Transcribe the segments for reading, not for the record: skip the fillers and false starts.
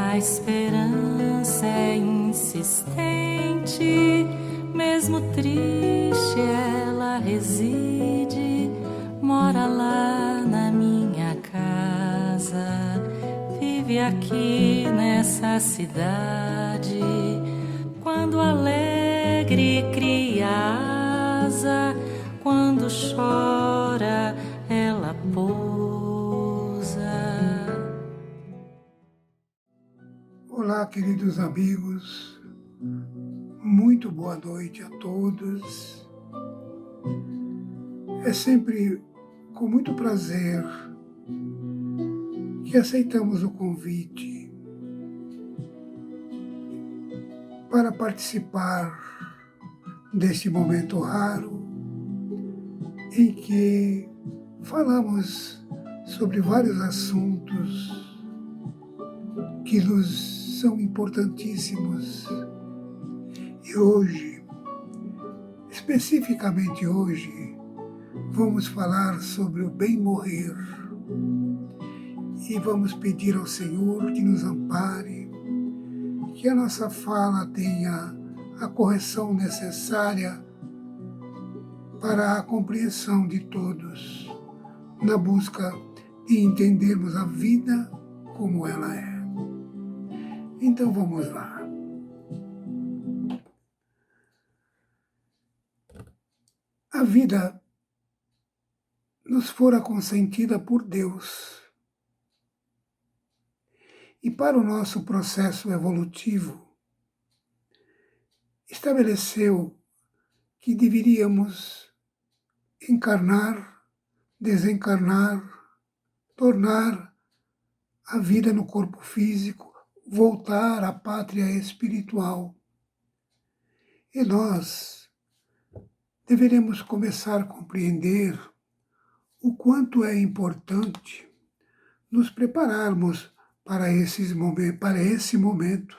A esperança é insistente, mesmo triste ela reside, mora lá na minha casa, vive aqui nessa cidade. Quando alegre cria asa, quando chora ela pousa. Olá, queridos amigos, muito boa noite a todos. É sempre com muito prazer que aceitamos o convite para participar deste momento raro em que falamos sobre vários assuntos que nos são importantíssimos. E hoje, especificamente hoje, vamos falar sobre o bem morrer e vamos pedir ao Senhor que nos ampare, que a nossa fala tenha a correção necessária para a compreensão de todos, na busca de entendermos a vida como ela é. Então vamos lá. A vida nos fora consentida por Deus. E para o nosso processo evolutivo, estabeleceu que deveríamos encarnar, desencarnar, tornar a vida no corpo físico, voltar à pátria espiritual. E nós deveremos começar a compreender o quanto é importante nos prepararmos para esse momento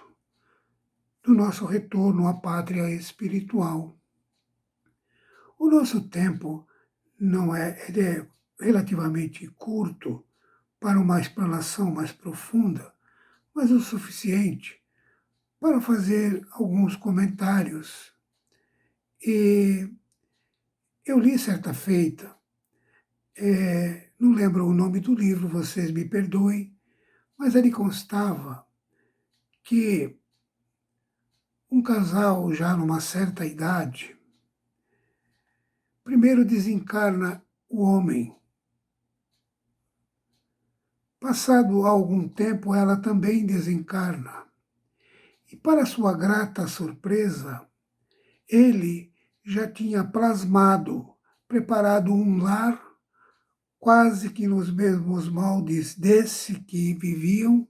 do nosso retorno à pátria espiritual. O nosso tempo ele é relativamente curto para uma explanação mais profunda, mas o suficiente para fazer alguns comentários. E eu li certa feita, não lembro o nome do livro, vocês me perdoem, mas ali constava que um casal já numa certa idade, primeiro desencarna o homem. Passado algum tempo, ela também desencarna. E para sua grata surpresa, ele já tinha plasmado, preparado um lar quase que nos mesmos moldes desse que viviam,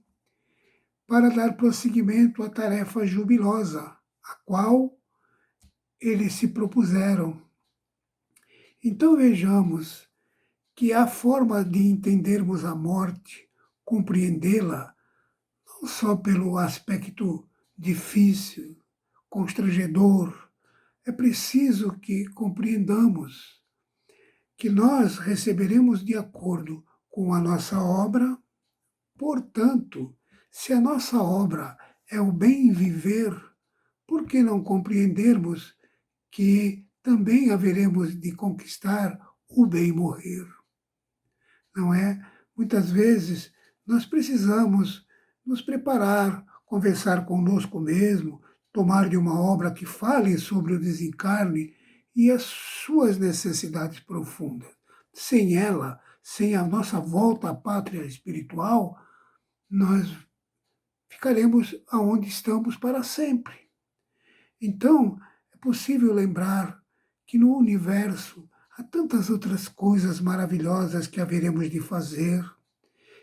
para dar prosseguimento à tarefa jubilosa, a qual eles se propuseram. Então vejamos que a forma de entendermos a morte, compreendê-la, não só pelo aspecto difícil, constrangedor, é preciso que compreendamos que nós receberemos de acordo com a nossa obra. Portanto, se a nossa obra é o bem viver, por que não compreendermos que também haveremos de conquistar o bem morrer? Não é? Muitas vezes nós precisamos nos preparar, conversar conosco mesmo, tomar de uma obra que fale sobre o desencarne e as suas necessidades profundas. Sem ela, sem a nossa volta à pátria espiritual, nós ficaremos aonde estamos para sempre. Então, é possível lembrar que no universo há tantas outras coisas maravilhosas que haveremos de fazer,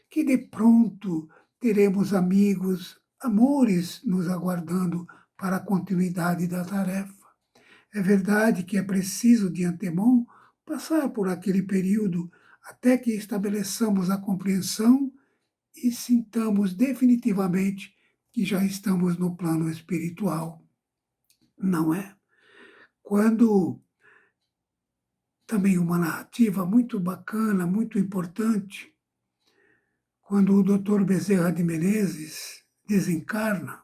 que de pronto teremos amigos, amores nos aguardando para a continuidade da tarefa. É verdade que é preciso, de antemão, passar por aquele período até que estabeleçamos a compreensão e sintamos definitivamente que já estamos no plano espiritual. Não é? Quando também uma narrativa muito bacana, muito importante, quando o Dr. Bezerra de Menezes desencarna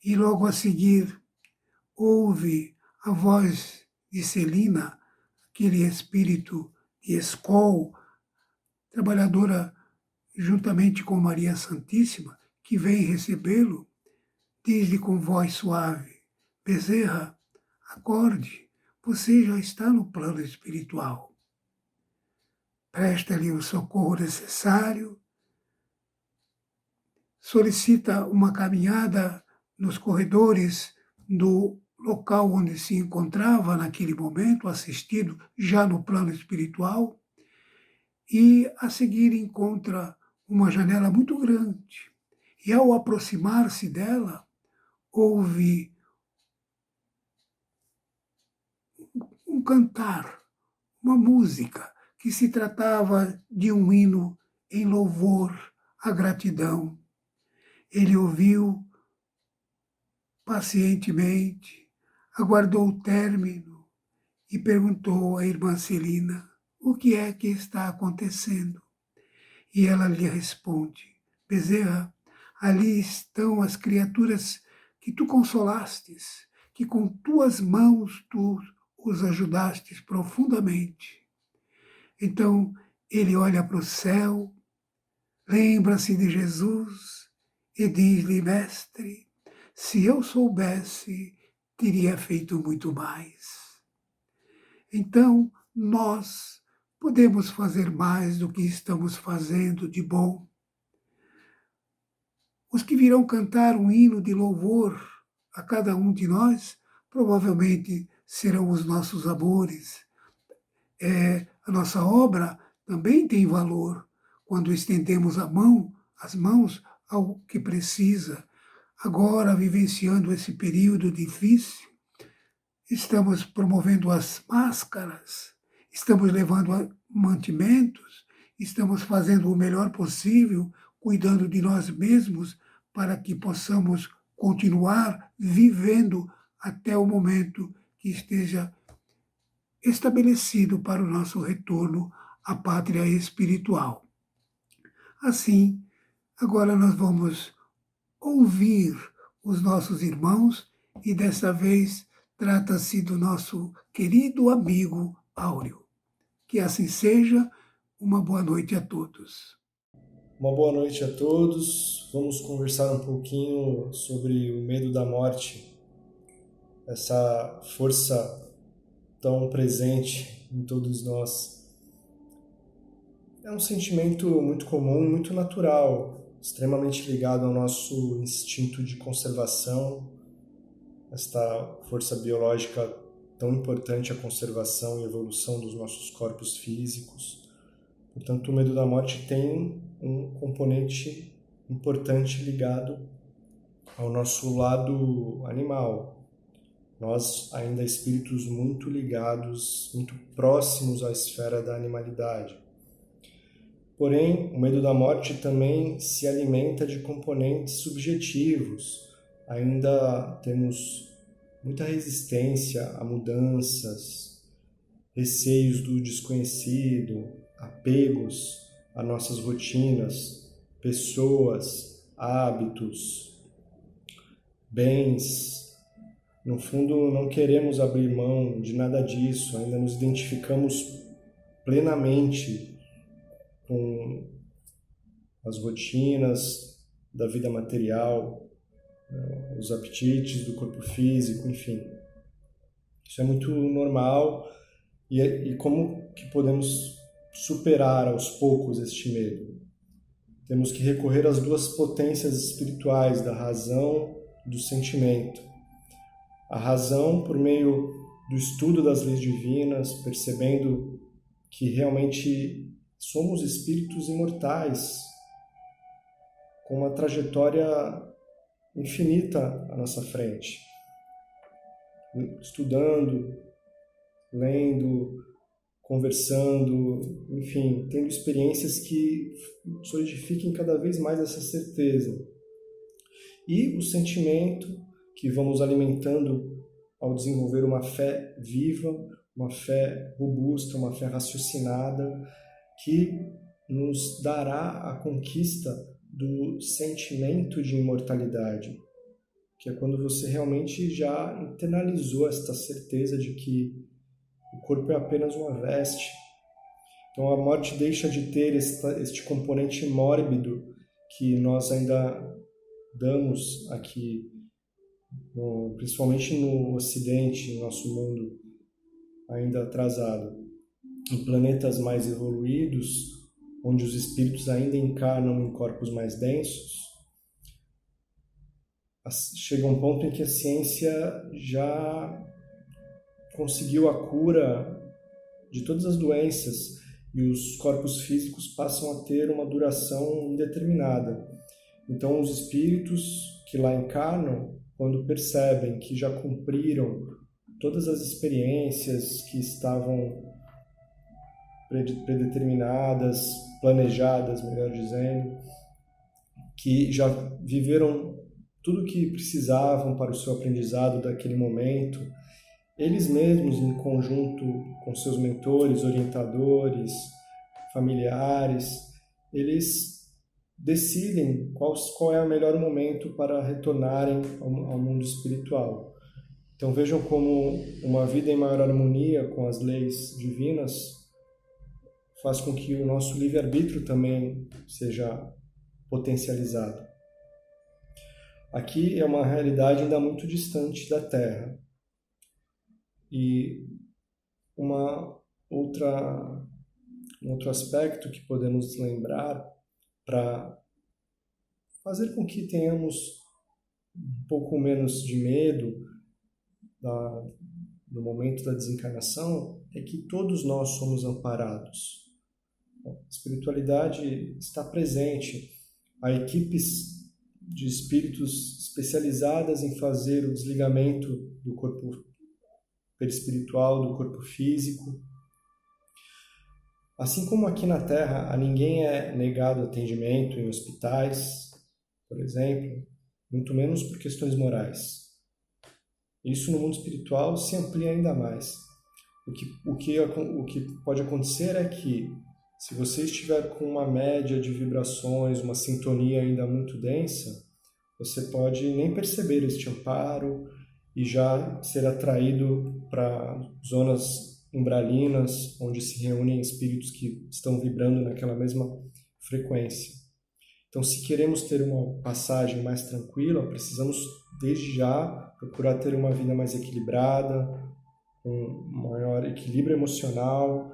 e logo a seguir ouve a voz de Celina, aquele espírito de Escol, trabalhadora juntamente com Maria Santíssima, que vem recebê-lo, diz-lhe com voz suave: Bezerra, acorde, você já está no plano espiritual. Presta-lhe o socorro necessário, solicita uma caminhada nos corredores do local onde se encontrava naquele momento, assistido já no plano espiritual, e a seguir encontra uma janela muito grande. E ao aproximar-se dela, ouve um cantar, uma música, que se tratava de um hino em louvor à gratidão. Ele ouviu pacientemente, aguardou o término e perguntou à irmã Celina o que é que está acontecendo. E ela lhe responde: Bezerra, ali estão as criaturas que tu consolastes, que com tuas mãos tu os ajudastes profundamente. Então ele olha para o céu, lembra-se de Jesus e diz-lhe: Mestre, se eu soubesse, teria feito muito mais. Então, nós podemos fazer mais do que estamos fazendo de bom. Os que virão cantar um hino de louvor a cada um de nós, provavelmente serão os nossos amores. A nossa obra também tem valor quando estendemos as mãos ao que precisa. Agora, vivenciando esse período difícil, estamos promovendo as máscaras, estamos levando mantimentos, estamos fazendo o melhor possível, cuidando de nós mesmos, para que possamos continuar vivendo até o momento que esteja estabelecido para o nosso retorno à pátria espiritual. Assim, agora nós vamos ouvir os nossos irmãos e dessa vez trata-se do nosso querido amigo Áureo. Que assim seja. Uma boa noite a todos. Uma boa noite a todos. Vamos conversar um pouquinho sobre o medo da morte, essa força tão presente em todos nós. É um sentimento muito comum, muito natural, extremamente ligado ao nosso instinto de conservação, esta força biológica tão importante à conservação e evolução dos nossos corpos físicos. Portanto, o medo da morte tem um componente importante ligado ao nosso lado animal. Nós, ainda espíritos muito ligados, muito próximos à esfera da animalidade. Porém, o medo da morte também se alimenta de componentes subjetivos. Ainda temos muita resistência a mudanças, receios do desconhecido, apegos a nossas rotinas, pessoas, hábitos, bens. No fundo, não queremos abrir mão de nada disso, ainda nos identificamos plenamente com as rotinas da vida material, os apetites do corpo físico, enfim. Isso é muito normal. E como que podemos superar aos poucos este medo? Temos que recorrer às duas potências espirituais, da razão e do sentimento. A razão, por meio do estudo das leis divinas, percebendo que realmente somos espíritos imortais, com uma trajetória infinita à nossa frente. Estudando, lendo, conversando, enfim, tendo experiências que solidifiquem cada vez mais essa certeza. E o sentimento que vamos alimentando ao desenvolver uma fé viva, uma fé robusta, uma fé raciocinada, que nos dará a conquista do sentimento de imortalidade, que é quando você realmente já internalizou esta certeza de que o corpo é apenas uma veste. Então a morte deixa de ter este componente mórbido que nós ainda damos aqui, principalmente no Ocidente, no nosso mundo ainda atrasado. Em planetas mais evoluídos, onde os espíritos ainda encarnam em corpos mais densos, chega um ponto em que a ciência já conseguiu a cura de todas as doenças e os corpos físicos passam a ter uma duração indeterminada. Então, os espíritos que lá encarnam, quando percebem que já cumpriram todas as experiências que estavam predeterminadas, planejadas, melhor dizendo, que já viveram tudo o que precisavam para o seu aprendizado daquele momento, eles mesmos, em conjunto com seus mentores, orientadores, familiares, eles decidem qual é o melhor momento para retornarem ao mundo espiritual. Então vejam como uma vida em maior harmonia com as leis divinas faz com que o nosso livre-arbítrio também seja potencializado. Aqui é uma realidade ainda muito distante da Terra. E um outro aspecto que podemos lembrar para fazer com que tenhamos um pouco menos de medo no momento da desencarnação é que todos nós somos amparados. A espiritualidade está presente. Há equipes de espíritos especializadas em fazer o desligamento do corpo perispiritual, do corpo físico. Assim como aqui na Terra, a ninguém é negado atendimento em hospitais, por exemplo, muito menos por questões morais. Isso no mundo espiritual se amplia ainda mais. O que pode acontecer é que, se você estiver com uma média de vibrações, uma sintonia ainda muito densa, você pode nem perceber este amparo e já ser atraído para zonas umbralinas, onde se reúnem espíritos que estão vibrando naquela mesma frequência. Então, se queremos ter uma passagem mais tranquila, precisamos, desde já, procurar ter uma vida mais equilibrada, com maior equilíbrio emocional,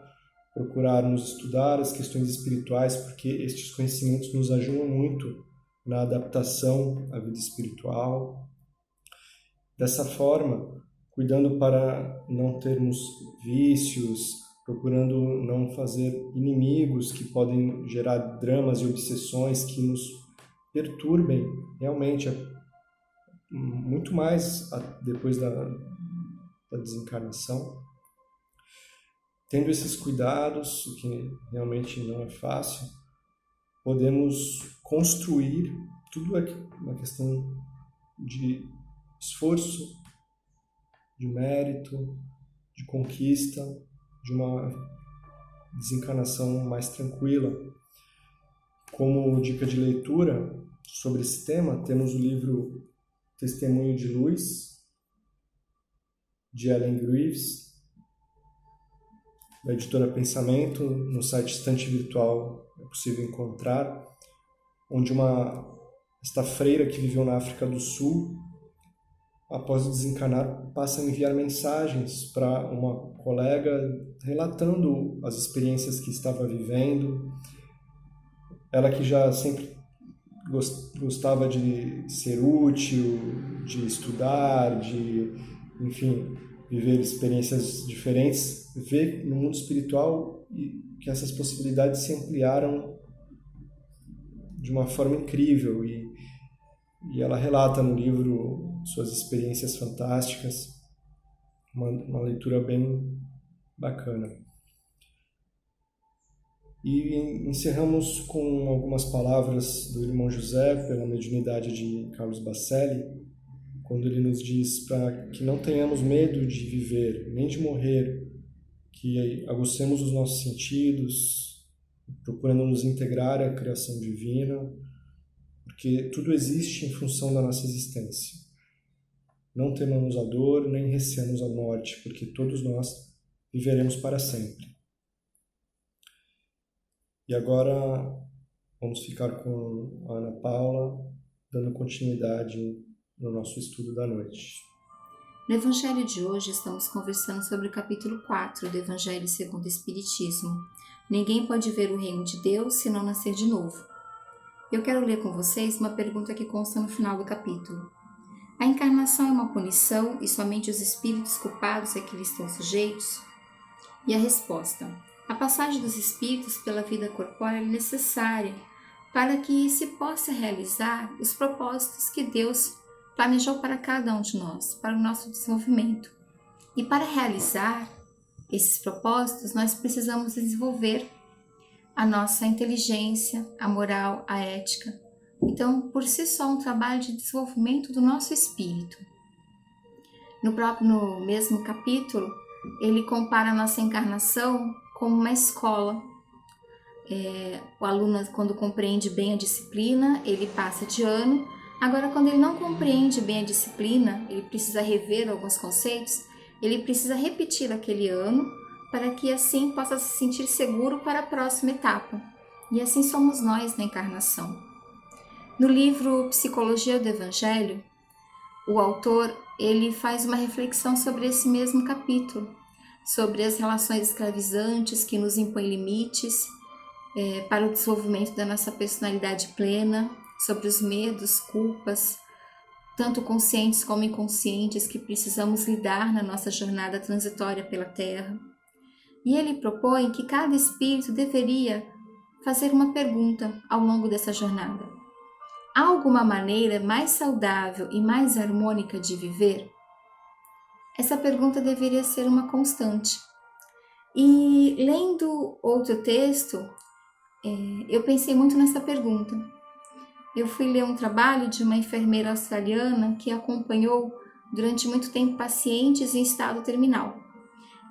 procurarmos estudar as questões espirituais, porque estes conhecimentos nos ajudam muito na adaptação à vida espiritual. Dessa forma, cuidando para não termos vícios, procurando não fazer inimigos que podem gerar dramas e obsessões que nos perturbem realmente muito mais depois da desencarnação. Tendo esses cuidados, o que realmente não é fácil, podemos construir, tudo é uma questão de esforço, de mérito, de conquista, de uma desencarnação mais tranquila. Como dica de leitura sobre esse tema, temos o livro Testemunho de Luz, de Ellen Greaves, da editora Pensamento. No site Estante Virtual é possível encontrar, onde esta freira que viveu na África do Sul, após desencarnar, passa a enviar mensagens para uma colega relatando as experiências que estava vivendo. Ela que já sempre gostava de ser útil, de estudar, de, enfim, viver experiências diferentes, vê no mundo espiritual que essas possibilidades se ampliaram de uma forma incrível, e ela relata no livro suas experiências fantásticas, uma leitura bem bacana. E encerramos com algumas palavras do irmão José, pela mediunidade de Carlos Bacelli, quando ele nos diz para que não tenhamos medo de viver, nem de morrer, que aguçemos os nossos sentidos, procurando nos integrar à criação divina, porque tudo existe em função da nossa existência. Não temamos a dor, nem receamos a morte, porque todos nós viveremos para sempre. E agora vamos ficar com a Ana Paula, dando continuidade no nosso estudo da noite. No Evangelho de hoje estamos conversando sobre o capítulo 4 do Evangelho segundo o Espiritismo. Ninguém pode ver o reino de Deus se não nascer de novo. Eu quero ler com vocês uma pergunta que consta no final do capítulo. A encarnação é uma punição e somente os espíritos culpados é que lhe estão sujeitos? E a resposta: a passagem dos espíritos pela vida corpórea é necessária para que se possa realizar os propósitos que Deus planejou para cada um de nós, para o nosso desenvolvimento. E para realizar esses propósitos, nós precisamos desenvolver a nossa inteligência, a moral, a ética. Então, por si só, um trabalho de desenvolvimento do nosso espírito. No mesmo capítulo, ele compara a nossa encarnação como uma escola. O aluno, quando compreende bem a disciplina, ele passa de ano. Agora, quando ele não compreende bem a disciplina, ele precisa rever alguns conceitos, ele precisa repetir aquele ano para que assim possa se sentir seguro para a próxima etapa. E assim somos nós na encarnação. No livro Psicologia do Evangelho, o autor ele faz uma reflexão sobre esse mesmo capítulo, sobre as relações escravizantes que nos impõem limites para o desenvolvimento da nossa personalidade plena, sobre os medos, culpas, tanto conscientes como inconscientes, que precisamos lidar na nossa jornada transitória pela Terra. E ele propõe que cada espírito deveria fazer uma pergunta ao longo dessa jornada. Há alguma maneira mais saudável e mais harmônica de viver? Essa pergunta deveria ser uma constante. E lendo outro texto, eu pensei muito nessa pergunta. Eu fui ler um trabalho de uma enfermeira australiana que acompanhou durante muito tempo pacientes em estado terminal.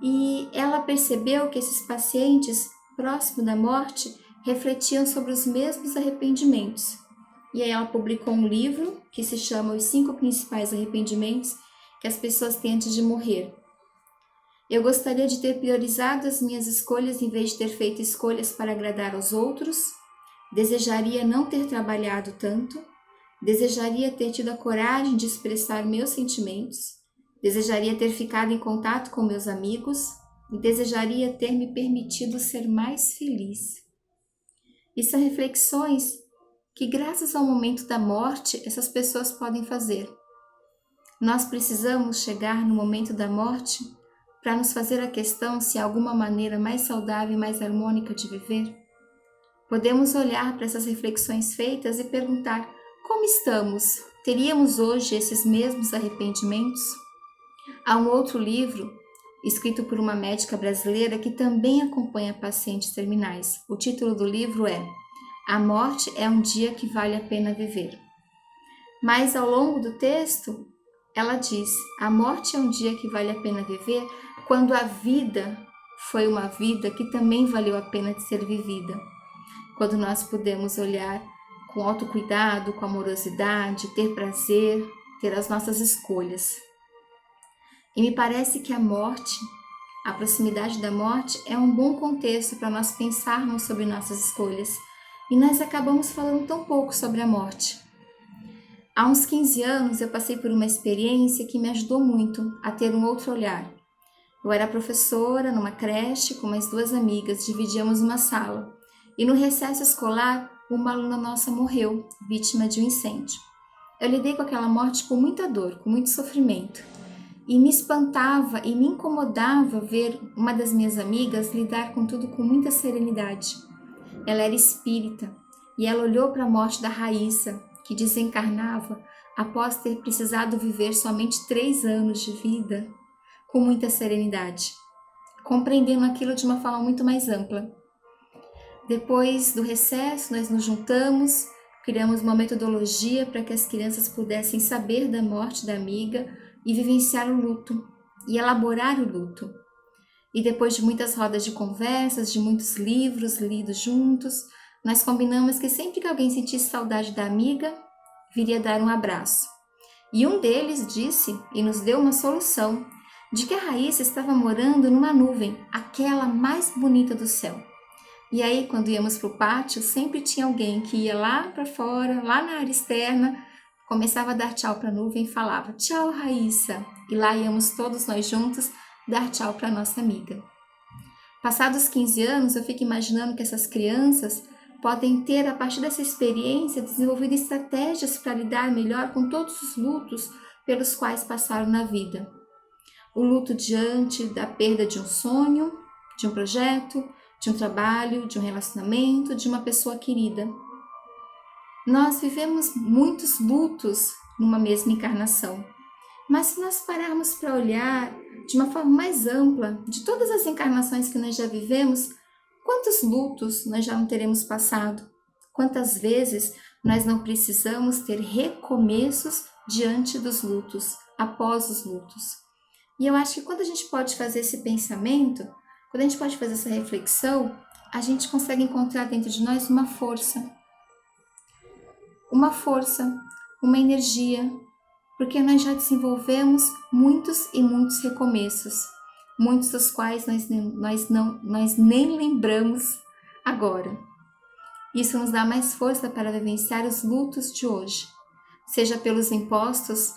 E ela percebeu que esses pacientes, próximo da morte, refletiam sobre os mesmos arrependimentos. E aí ela publicou um livro que se chama Os 5 Principais Arrependimentos que as pessoas têm antes de morrer. Eu gostaria de ter priorizado as minhas escolhas em vez de ter feito escolhas para agradar aos outros. Desejaria não ter trabalhado tanto. Desejaria ter tido a coragem de expressar meus sentimentos. Desejaria ter ficado em contato com meus amigos. E desejaria ter me permitido ser mais feliz. E são reflexões que, graças ao momento da morte, essas pessoas podem fazer. Nós precisamos chegar no momento da morte para nos fazer a questão se há alguma maneira mais saudável e mais harmônica de viver. Podemos olhar para essas reflexões feitas e perguntar: como estamos? Teríamos hoje esses mesmos arrependimentos? Há um outro livro, escrito por uma médica brasileira que também acompanha pacientes terminais. O título do livro é A Morte é um Dia que Vale a Pena Viver. Mas ao longo do texto, ela diz: a morte é um dia que vale a pena viver quando a vida foi uma vida que também valeu a pena de ser vivida. Quando nós podemos olhar com autocuidado, com amorosidade, ter prazer, ter as nossas escolhas. E me parece que a morte, a proximidade da morte, é um bom contexto para nós pensarmos sobre nossas escolhas. E nós acabamos falando tão pouco sobre a morte. Há uns 15 anos eu passei por uma experiência que me ajudou muito a ter um outro olhar. Eu era professora numa creche com mais 2 amigas, dividíamos uma sala. E no recesso escolar, uma aluna nossa morreu, vítima de um incêndio. Eu lidei com aquela morte com muita dor, com muito sofrimento. E me espantava e me incomodava ver uma das minhas amigas lidar com tudo com muita serenidade. Ela era espírita e ela olhou para a morte da Raíssa, que desencarnava após ter precisado viver somente 3 anos de vida, com muita serenidade, compreendendo aquilo de uma forma muito mais ampla. Depois do recesso, nós nos juntamos, criamos uma metodologia para que as crianças pudessem saber da morte da amiga e vivenciar o luto, e elaborar o luto. E depois de muitas rodas de conversas, de muitos livros lidos juntos, nós combinamos que sempre que alguém sentisse saudade da amiga, viria dar um abraço. E um deles disse e nos deu uma solução de que a Raíssa estava morando numa nuvem, aquela mais bonita do céu. E aí, quando íamos para o pátio, sempre tinha alguém que ia lá para fora, lá na área externa, começava a dar tchau para a nuvem e falava: tchau, Raíssa. E lá íamos todos nós juntos dar tchau para nossa amiga. Passados 15 anos, eu fico imaginando que essas crianças podem ter, a partir dessa experiência, desenvolvido estratégias para lidar melhor com todos os lutos pelos quais passaram na vida. O luto diante da perda de um sonho, de um projeto, de um trabalho, de um relacionamento, de uma pessoa querida. Nós vivemos muitos lutos numa mesma encarnação, mas se nós pararmos para olhar de uma forma mais ampla, de todas as encarnações que nós já vivemos, quantos lutos nós já não teremos passado? Quantas vezes nós não precisamos ter recomeços diante dos lutos, após os lutos? E eu acho que quando a gente pode fazer esse pensamento, quando a gente pode fazer essa reflexão, a gente consegue encontrar dentro de nós uma força, uma energia, porque nós já desenvolvemos muitos e muitos recomeços, muitos dos quais nós nem lembramos agora. Isso nos dá mais força para vivenciar os lutos de hoje, seja pelos impostos,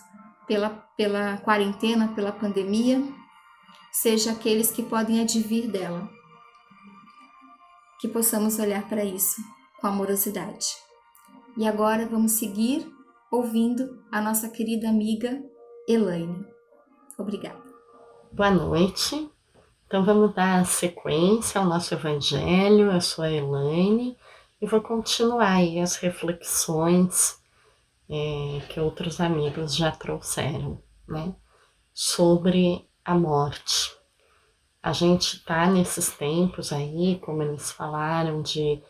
pela quarentena, pela pandemia, seja aqueles que podem advir dela. Que possamos olhar para isso com amorosidade. E agora vamos seguir ouvindo a nossa querida amiga Elaine. Obrigada. Boa noite. Então vamos dar sequência ao nosso evangelho. Eu sou a Elaine e vou continuar aí as reflexões que outros amigos já trouxeram, né, sobre a morte. A gente está nesses tempos aí, como eles falaram, de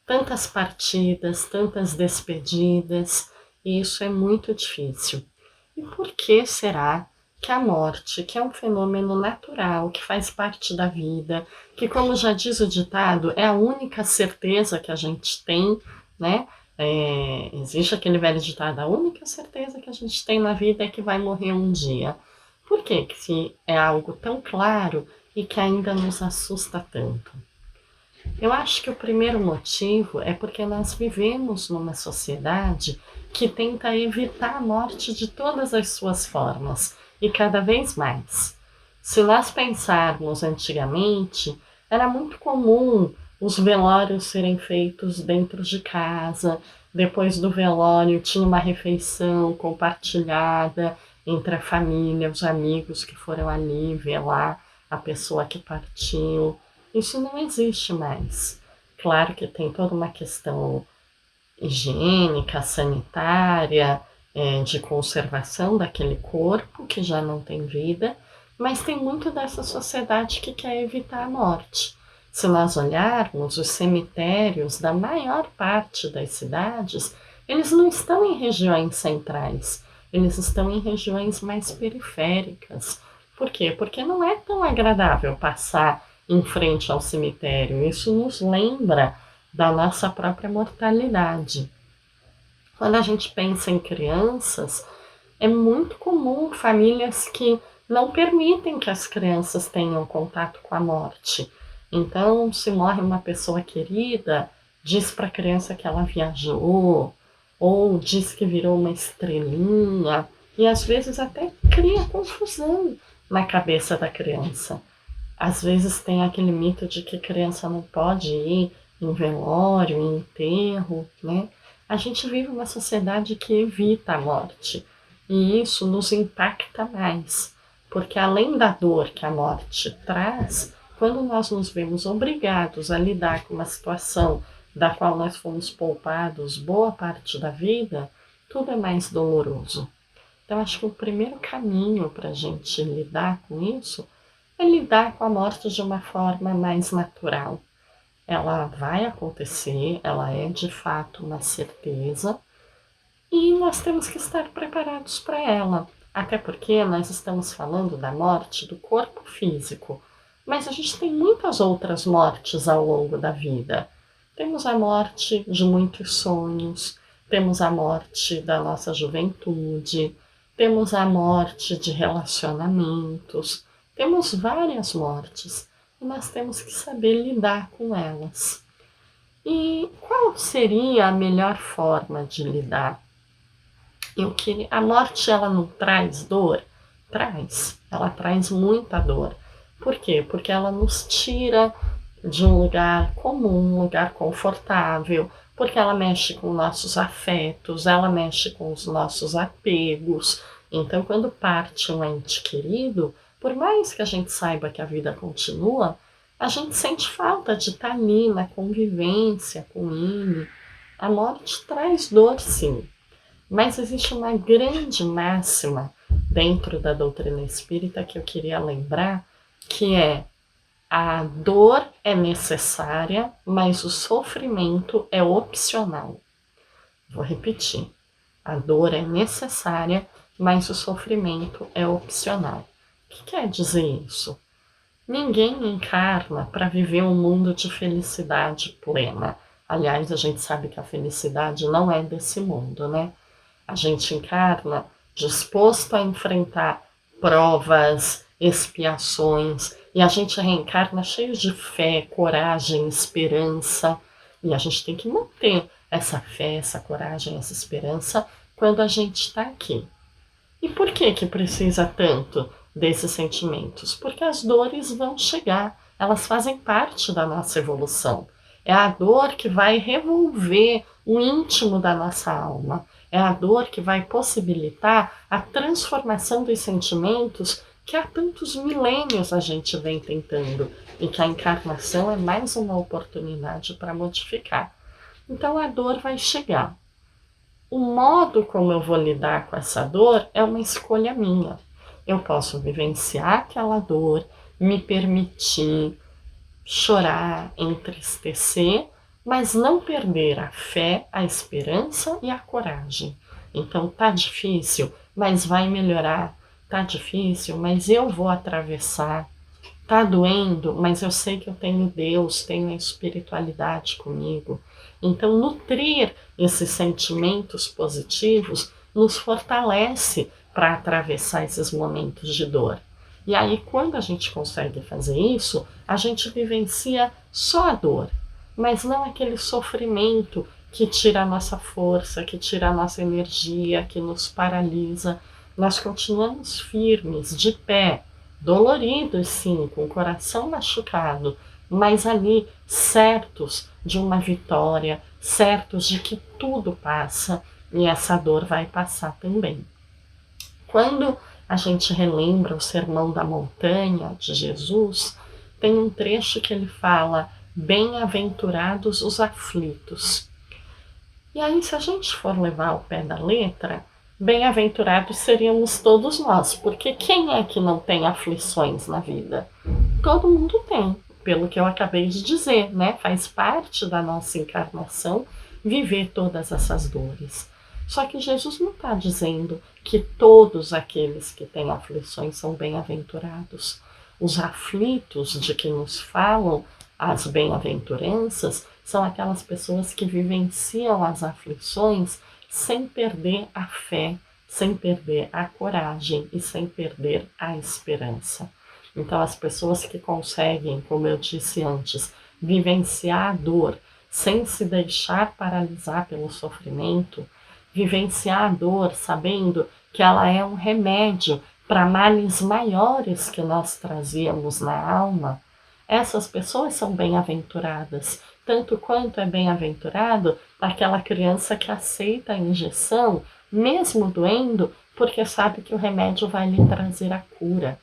tantas partidas, tantas despedidas, e isso é muito difícil. E por que será que a morte, que é um fenômeno natural, que faz parte da vida, que, como já diz o ditado, é a única certeza que a gente tem, né? Existe aquele velho ditado: a única certeza que a gente tem na vida é que vai morrer um dia. Por que se é algo tão claro e que ainda nos assusta tanto? Eu acho que o primeiro motivo é porque nós vivemos numa sociedade que tenta evitar a morte de todas as suas formas, e cada vez mais. Se nós pensarmos antigamente, era muito comum os velórios serem feitos dentro de casa. Depois do velório tinha uma refeição compartilhada entre a família, os amigos que foram ali velar a pessoa que partiu. Isso não existe mais. Claro que tem toda uma questão higiênica, sanitária, de conservação daquele corpo que já não tem vida, mas tem muito dessa sociedade que quer evitar a morte. Se nós olharmos os cemitérios da maior parte das cidades, eles não estão em regiões centrais, eles estão em regiões mais periféricas. Por quê? Porque não é tão agradável passar em frente ao cemitério. Isso nos lembra da nossa própria mortalidade. Quando a gente pensa em crianças, é muito comum famílias que não permitem que as crianças tenham contato com a morte. Então, se morre uma pessoa querida, diz para a criança que ela viajou, ou diz que virou uma estrelinha, e às vezes até cria confusão na cabeça da criança. Às vezes tem aquele mito de que criança não pode ir em velório, em enterro, né? A gente vive uma sociedade que evita a morte, e isso nos impacta mais, porque além da dor que a morte traz, quando nós nos vemos obrigados a lidar com uma situação da qual nós fomos poupados boa parte da vida, tudo é mais doloroso. Então, acho que o primeiro caminho para a gente lidar com isso é lidar com a morte de uma forma mais natural. Ela vai acontecer, ela é de fato uma certeza, e nós temos que estar preparados para ela. Até porque nós estamos falando da morte do corpo físico, mas a gente tem muitas outras mortes ao longo da vida. Temos a morte de muitos sonhos, temos a morte da nossa juventude, temos a morte de relacionamentos, temos várias mortes e nós temos que saber lidar com elas. E qual seria a melhor forma de lidar? A morte, ela não traz dor? Traz, ela traz muita dor. Por quê? Porque ela nos tira de um lugar comum, um lugar confortável, porque ela mexe com nossos afetos, ela mexe com os nossos apegos. Então, quando parte um ente querido, por mais que a gente saiba que a vida continua, a gente sente falta de estar ali na convivência com ele. A morte traz dor, sim, mas existe uma grande máxima dentro da doutrina espírita que eu queria lembrar, que é: a dor é necessária, mas o sofrimento é opcional. Vou repetir. A dor é necessária, mas o sofrimento é opcional. O que quer dizer isso? Ninguém encarna para viver um mundo de felicidade plena. Aliás, a gente sabe que a felicidade não é desse mundo, né? A gente encarna disposto a enfrentar provas, expiações, e a gente reencarna cheio de fé, coragem, esperança. E a gente tem que manter essa fé, essa coragem, essa esperança quando a gente está aqui. E por que precisa tanto desses sentimentos? Porque as dores vão chegar, elas fazem parte da nossa evolução. É a dor que vai revolver o íntimo da nossa alma. É a dor que vai possibilitar a transformação dos sentimentos que há tantos milênios a gente vem tentando e que a encarnação é mais uma oportunidade para modificar. Então a dor vai chegar. O modo como eu vou lidar com essa dor é uma escolha minha. Eu posso vivenciar aquela dor, me permitir chorar, entristecer, mas não perder a fé, a esperança e a coragem. Então tá difícil, mas vai melhorar. Tá difícil, mas eu vou atravessar. Tá doendo, mas eu sei que eu tenho Deus, tenho a espiritualidade comigo. Então nutrir esses sentimentos positivos nos fortalece para atravessar esses momentos de dor. E aí, quando a gente consegue fazer isso, a gente vivencia só a dor, mas não aquele sofrimento que tira a nossa força, que tira a nossa energia, que nos paralisa. Nós continuamos firmes, de pé, doloridos sim, com o coração machucado, mas ali certos de uma vitória, certos de que tudo passa e essa dor vai passar também. Quando a gente relembra o Sermão da Montanha de Jesus, tem um trecho que ele fala: bem-aventurados os aflitos. E aí, se a gente for levar ao pé da letra, bem-aventurados seríamos todos nós, porque quem é que não tem aflições na vida? Todo mundo tem, pelo que eu acabei de dizer, né? Faz parte da nossa encarnação viver todas essas dores. Só que Jesus não está dizendo que todos aqueles que têm aflições são bem-aventurados. Os aflitos de que nos falam as bem-aventuranças são aquelas pessoas que vivenciam as aflições sem perder a fé, sem perder a coragem e sem perder a esperança. Então, as pessoas que conseguem, como eu disse antes, vivenciar a dor sem se deixar paralisar pelo sofrimento, vivenciar a dor sabendo que ela é um remédio para males maiores que nós trazíamos na alma, essas pessoas são bem-aventuradas, tanto quanto é bem-aventurado aquela criança que aceita a injeção, mesmo doendo, porque sabe que o remédio vai lhe trazer a cura.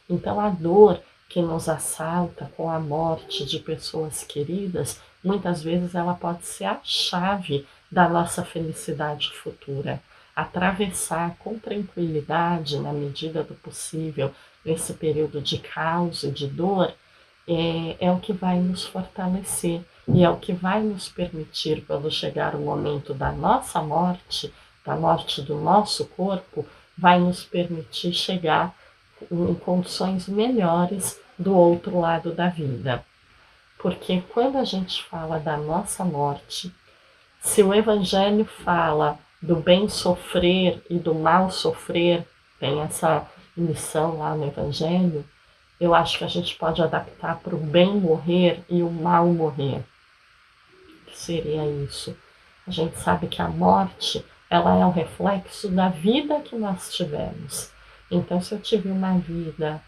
Então a dor que nos assalta com a morte de pessoas queridas, muitas vezes ela pode ser a chave da nossa felicidade futura. Atravessar com tranquilidade, na medida do possível, esse período de caos e de dor, é o que vai nos fortalecer e é o que vai nos permitir, quando chegar o momento da nossa morte, da morte do nosso corpo, vai nos permitir chegar em condições melhores do outro lado da vida. Porque quando a gente fala da nossa morte, se o Evangelho fala do bem sofrer e do mal sofrer, tem essa lição lá no Evangelho, eu acho que a gente pode adaptar para o bem morrer e o mal morrer. Que seria isso? A gente sabe que a morte, ela é o reflexo da vida que nós tivemos. Então, se eu tive uma vida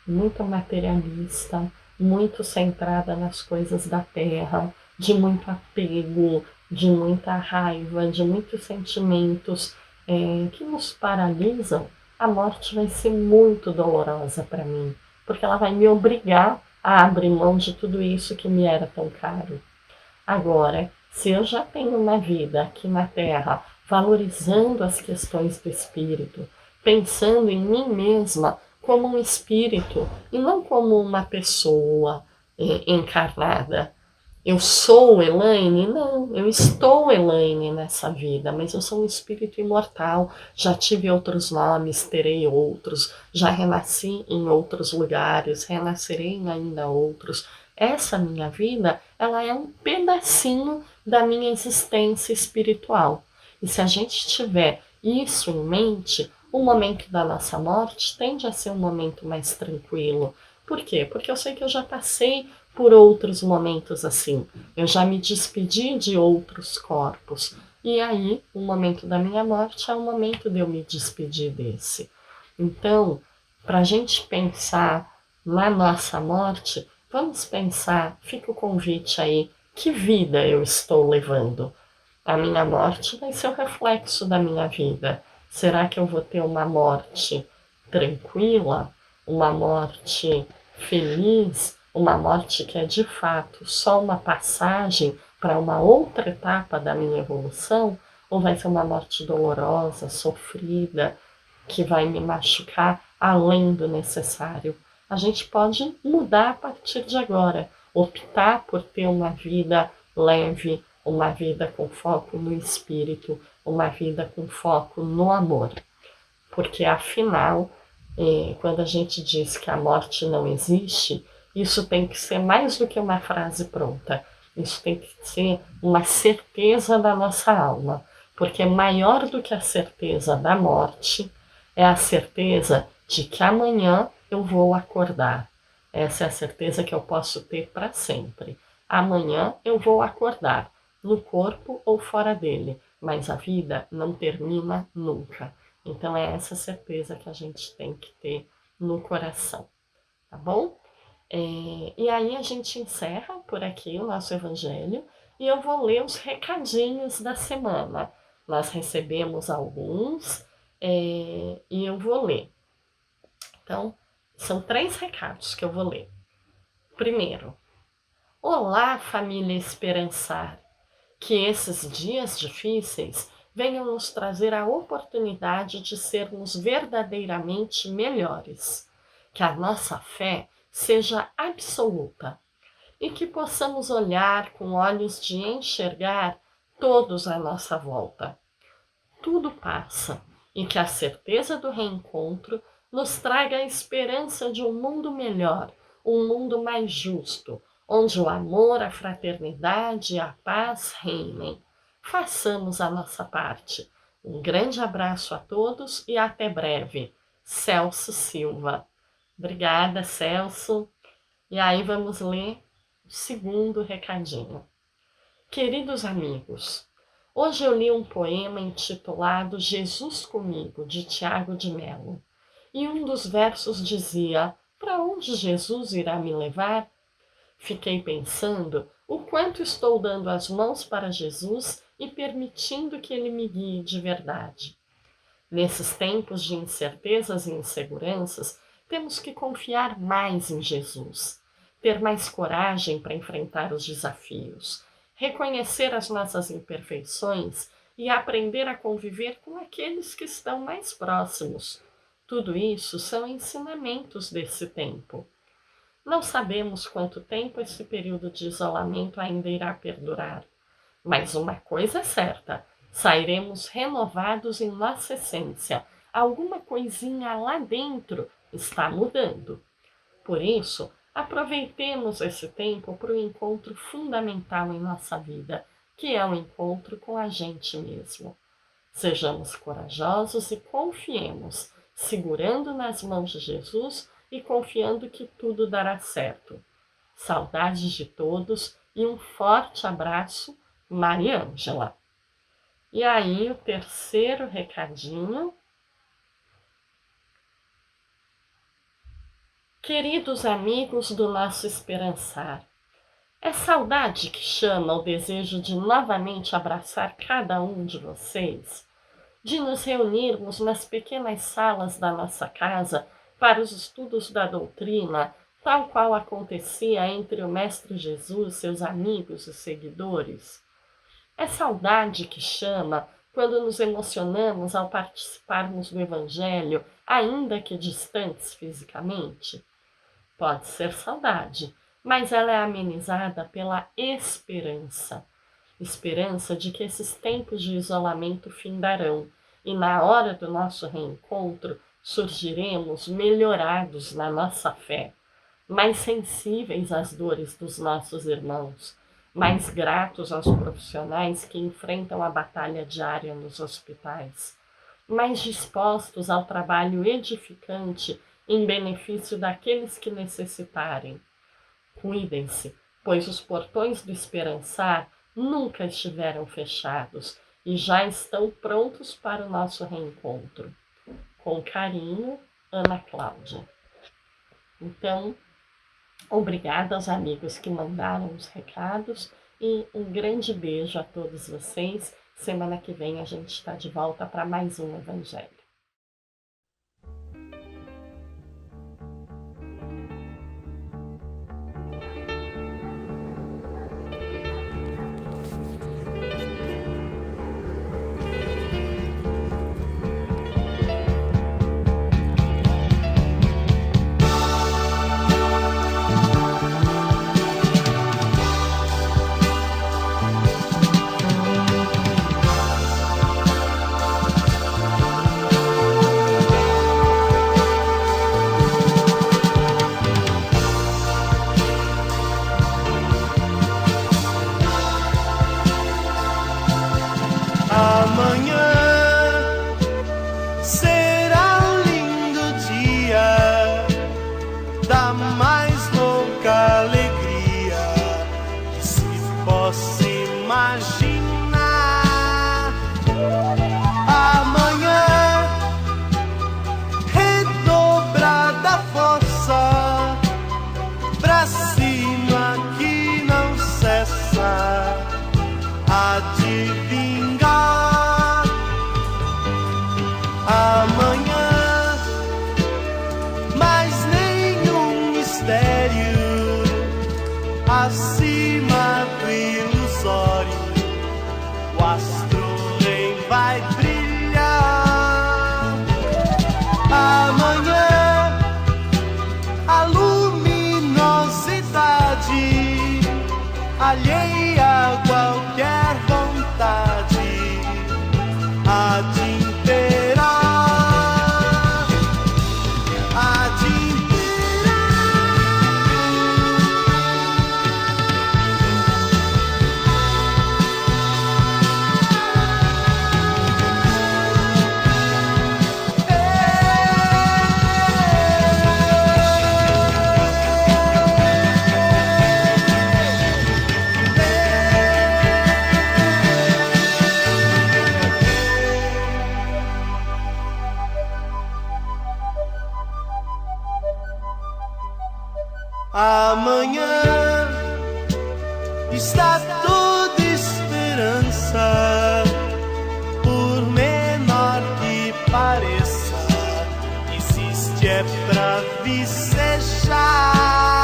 muito materialista, muito centrada nas coisas da terra, de muito apego, de muita raiva, de muitos sentimentos que nos paralisam, a morte vai ser muito dolorosa para mim, porque ela vai me obrigar a abrir mão de tudo isso que me era tão caro. Agora, se eu já tenho uma vida aqui na Terra, valorizando as questões do espírito, pensando em mim mesma como um espírito e não como uma pessoa encarnada. Eu sou Elaine? Não, eu estou Elaine nessa vida, mas eu sou um espírito imortal, já tive outros nomes, terei outros, já renasci em outros lugares, renascerei em ainda outros. Essa minha vida, ela é um pedacinho da minha existência espiritual. E se a gente tiver isso em mente, o momento da nossa morte tende a ser um momento mais tranquilo. Por quê? Porque eu sei que eu já passei por outros momentos assim. Eu já me despedi de outros corpos. E aí, o momento da minha morte é o momento de eu me despedir desse. Então, para a gente pensar na nossa morte, vamos pensar, fica o convite aí, que vida eu estou levando? A minha morte vai ser o reflexo da minha vida. Será que eu vou ter uma morte tranquila? Uma morte feliz? Uma morte que é de fato só uma passagem para uma outra etapa da minha evolução? Ou vai ser uma morte dolorosa, sofrida, que vai me machucar além do necessário? A gente pode mudar a partir de agora, optar por ter uma vida leve, uma vida com foco no espírito, uma vida com foco no amor. Porque afinal, quando a gente diz que a morte não existe, isso tem que ser mais do que uma frase pronta. Isso tem que ser uma certeza da nossa alma. Porque maior do que a certeza da morte é a certeza de que amanhã eu vou acordar. Essa é a certeza que eu posso ter para sempre. Amanhã eu vou acordar, no corpo ou fora dele, mas a vida não termina nunca. Então é essa certeza que a gente tem que ter no coração, tá bom? E aí a gente encerra por aqui o nosso evangelho e eu vou ler os recadinhos da semana. Nós recebemos alguns e eu vou ler. Então, são 3 recados que eu vou ler. Primeiro, olá família Esperançar, que esses dias difíceis venham nos trazer a oportunidade de sermos verdadeiramente melhores, que a nossa fé seja absoluta e que possamos olhar com olhos de enxergar todos à nossa volta. Tudo passa e que a certeza do reencontro nos traga a esperança de um mundo melhor, um mundo mais justo, onde o amor, a fraternidade e a paz reinem. Façamos a nossa parte. Um grande abraço a todos e até breve. Celso Silva. Obrigada, Celso. E aí vamos ler o segundo recadinho. Queridos amigos, hoje eu li um poema intitulado Jesus Comigo, de Tiago de Mello. E um dos versos dizia: para onde Jesus irá me levar? Fiquei pensando o quanto estou dando as mãos para Jesus e permitindo que ele me guie de verdade. Nesses tempos de incertezas e inseguranças, temos que confiar mais em Jesus, ter mais coragem para enfrentar os desafios, reconhecer as nossas imperfeições e aprender a conviver com aqueles que estão mais próximos. Tudo isso são ensinamentos desse tempo. Não sabemos quanto tempo esse período de isolamento ainda irá perdurar, mas uma coisa é certa, sairemos renovados em nossa essência. Alguma coisinha lá dentro está mudando. Por isso, Aproveitemos esse tempo para o encontro fundamental em nossa vida, que é o encontro com a gente mesmo. Sejamos corajosos e confiemos, segurando nas mãos de Jesus e confiando que tudo dará certo. Saudades de todos e um forte abraço, Mariângela. E aí, o terceiro recadinho. Queridos amigos do nosso Esperançar, é saudade que chama o desejo de novamente abraçar cada um de vocês, de nos reunirmos nas pequenas salas da nossa casa para os estudos da doutrina, tal qual acontecia entre o Mestre Jesus, seus amigos e seguidores. É saudade que chama quando nos emocionamos ao participarmos do Evangelho, ainda que distantes fisicamente. Pode ser saudade, mas ela é amenizada pela esperança. Esperança de que esses tempos de isolamento findarão e na hora do nosso reencontro surgiremos melhorados na nossa fé, mais sensíveis às dores dos nossos irmãos, mais gratos aos profissionais que enfrentam a batalha diária nos hospitais, mais dispostos ao trabalho edificante em benefício daqueles que necessitarem. Cuidem-se, pois os portões do Esperançar nunca estiveram fechados e já estão prontos para o nosso reencontro. Com carinho, Ana Cláudia. Então, obrigada aos amigos que mandaram os recados e um grande beijo a todos vocês. Semana que vem a gente está de volta para mais um Evangelho. Acima do ilusório, o astro-rei vai brilhar. Amanhã, a luminosidade alheia a qualquer vontade há de imperar, há de amanhã está toda esperança, por menor que pareça, existe é pra vicejar.